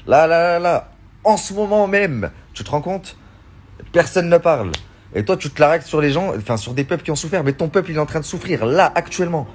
Là, en ce moment même, tu te rends compte? Personne ne parle. Et toi, tu te la règles sur les gens, enfin sur des peuples qui ont souffert, mais ton peuple, il est en train de souffrir, là, actuellement.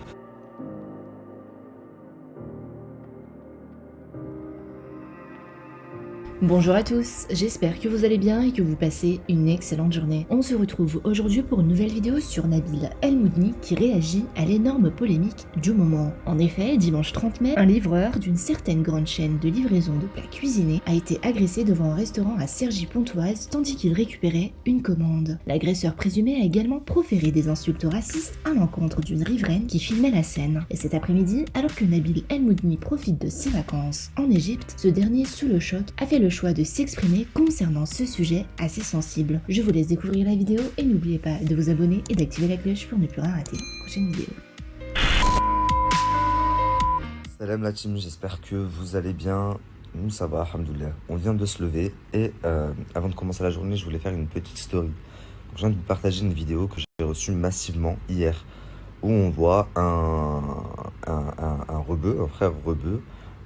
Bonjour à tous, j'espère que vous allez bien et que vous passez une excellente journée. On se retrouve aujourd'hui pour une nouvelle vidéo sur Nabil El-Moudni qui réagit à l'énorme polémique du moment. En effet, dimanche 30 mai, un livreur d'une certaine grande chaîne de livraison de plats cuisinés a été agressé devant un restaurant à Cergy-Pontoise tandis qu'il récupérait une commande. L'agresseur présumé a également proféré des insultes racistes à l'encontre d'une riveraine qui filmait la scène. Et cet après-midi, alors que Nabil El-Moudni profite de ses vacances en Égypte, ce dernier, sous le choc, a fait le choix de s'exprimer concernant ce sujet assez sensible. Je vous laisse découvrir la vidéo et n'oubliez pas de vous abonner et d'activer la cloche pour ne plus rien rater la prochaine vidéo. Salam la team, j'espère que vous allez bien. Nous ça va, alhamdoulilah. On vient de se lever et avant de commencer la journée, je voulais faire une petite story. Donc, je viens de vous partager une vidéo que j'ai reçue massivement hier où on voit un rebeu, un frère rebeu,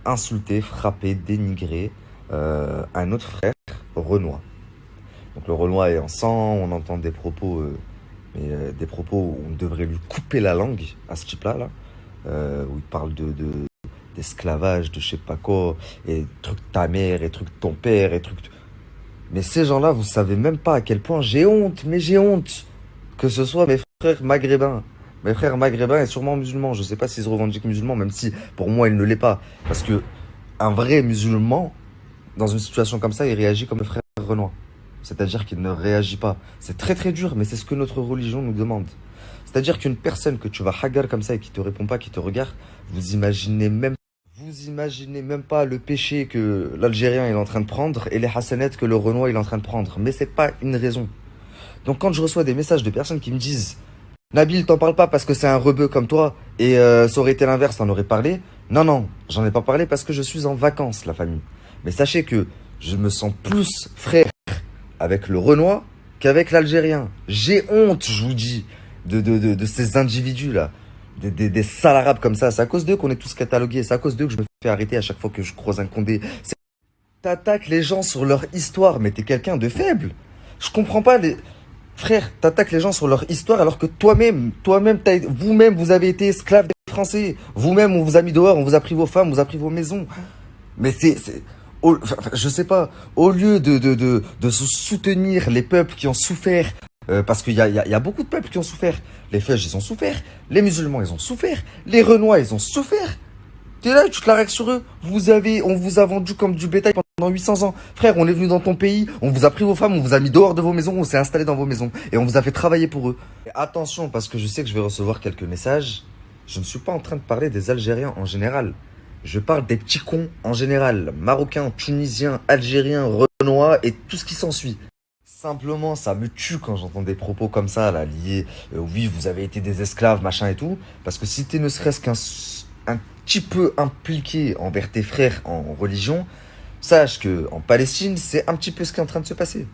insulter, frapper, dénigrer un autre frère renois. Donc le renois est en sang, on entend des propos, des propos où on devrait lui couper la langue à ce type-là, où il parle d'esclavage, de je sais pas quoi, et truc de ta mère, et truc de ton père, et truc... Mais ces gens-là, vous savez même pas à quel point j'ai honte, mais j'ai honte que ce soit mes frères maghrébins. Mes frères maghrébins et sûrement musulmans. Je sais pas s'ils se revendiquent musulmans, même si pour moi il ne l'est pas. Parce que un vrai musulman, dans une situation comme ça, il réagit comme le frère Renoir. C'est-à-dire qu'il ne réagit pas. C'est très très dur, mais c'est ce que notre religion nous demande. C'est-à-dire qu'une personne que tu vas hagar comme ça et qui te répond pas, qui te regarde, vous imaginez même pas le péché que l'Algérien est en train de prendre et les hassanettes que le Renoir est en train de prendre. Mais c'est pas une raison. Donc quand je reçois des messages de personnes qui me disent Nabil, t'en parles pas parce que c'est un rebeu comme toi et ça aurait été l'inverse, t'en aurais parlé. Non, j'en ai pas parlé parce que je suis en vacances, la famille. Mais sachez que je me sens plus frère avec le Renoir qu'avec l'Algérien. J'ai honte, je vous dis, de ces individus-là, des sales arabes comme ça. C'est à cause d'eux qu'on est tous catalogués. C'est à cause d'eux que je me fais arrêter à chaque fois que je croise un Condé. T'attaques les gens sur leur histoire, mais t'es quelqu'un de faible. Je comprends pas les... Frère, t'attaques les gens sur leur histoire alors que vous-même, vous avez été esclave des Français. Vous-même, on vous a mis dehors, on vous a pris vos femmes, on vous a pris vos maisons. Mais je sais pas, au lieu de soutenir les peuples qui ont souffert, parce qu'il y a beaucoup de peuples qui ont souffert. Les Feuges, ils ont souffert. Les musulmans, ils ont souffert. Les Renois, ils ont souffert. T'es là, tu te la règles sur eux. On vous a vendu comme du bétail pendant 800 ans. Frère, on est venu dans ton pays, on vous a pris vos femmes, on vous a mis dehors de vos maisons, on s'est installé dans vos maisons. Et on vous a fait travailler pour eux. Et attention, parce que je sais que je vais recevoir quelques messages. Je ne suis pas en train de parler des Algériens en général. Je parle des petits cons en général. Marocains, Tunisiens, Algériens, Renois et tout ce qui s'ensuit. Simplement, ça me tue quand j'entends des propos comme ça, là, liés, oui, vous avez été des esclaves, machin et tout. Parce que si t'es ne serait-ce qu'un petit peu impliqué envers tes frères en religion, sache que en Palestine, c'est un petit peu ce qui est en train de se passer.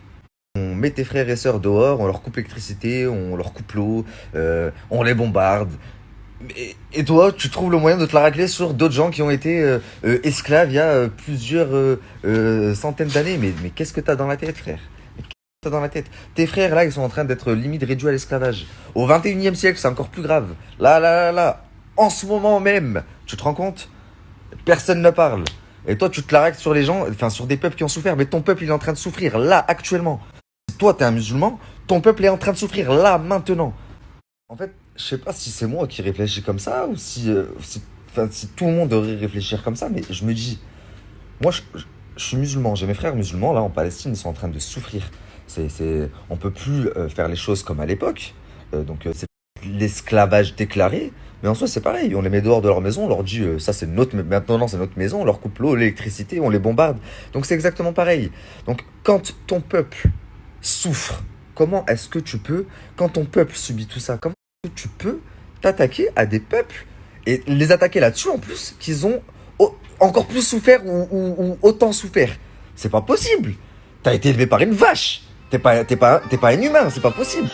On met tes frères et sœurs dehors, on leur coupe l'électricité, on leur coupe l'eau, on les bombarde. Et toi, tu trouves le moyen de te la racler sur d'autres gens qui ont été esclaves il y a plusieurs centaines d'années. Mais qu'est-ce que t'as dans la tête, frère? Dans la tête. Tes frères, là, ils sont en train d'être limite réduits à l'esclavage. Au 21e siècle, c'est encore plus grave. Là, en ce moment même, tu te rends compte? Personne ne parle. Et toi, tu te la règles sur les gens, enfin, sur des peuples qui ont souffert. Mais ton peuple, il est en train de souffrir, là, actuellement. Si toi, t'es un musulman, ton peuple est en train de souffrir, là, maintenant. En fait, je sais pas si c'est moi qui réfléchis comme ça ou si tout le monde devrait réfléchir comme ça, mais je me dis, moi, je suis musulman, j'ai mes frères musulmans, là, en Palestine, ils sont en train de souffrir. On peut plus faire les choses comme à l'époque, c'est l'esclavage déclaré, mais en soi, c'est pareil, on les met dehors de leur maison, on leur dit, ça, maintenant, c'est notre maison, on leur coupe l'eau, l'électricité, on les bombarde. Donc, c'est exactement pareil. Donc, quand ton peuple souffre, comment est-ce que tu peux, quand ton peuple subit tout ça, comment est-ce que tu peux t'attaquer à des peuples et les attaquer là-dessus en plus qu'ils ont encore plus souffert ou autant souffert? C'est pas possible. T'as été élevé par une vache. T'es pas un humain, c'est pas possible.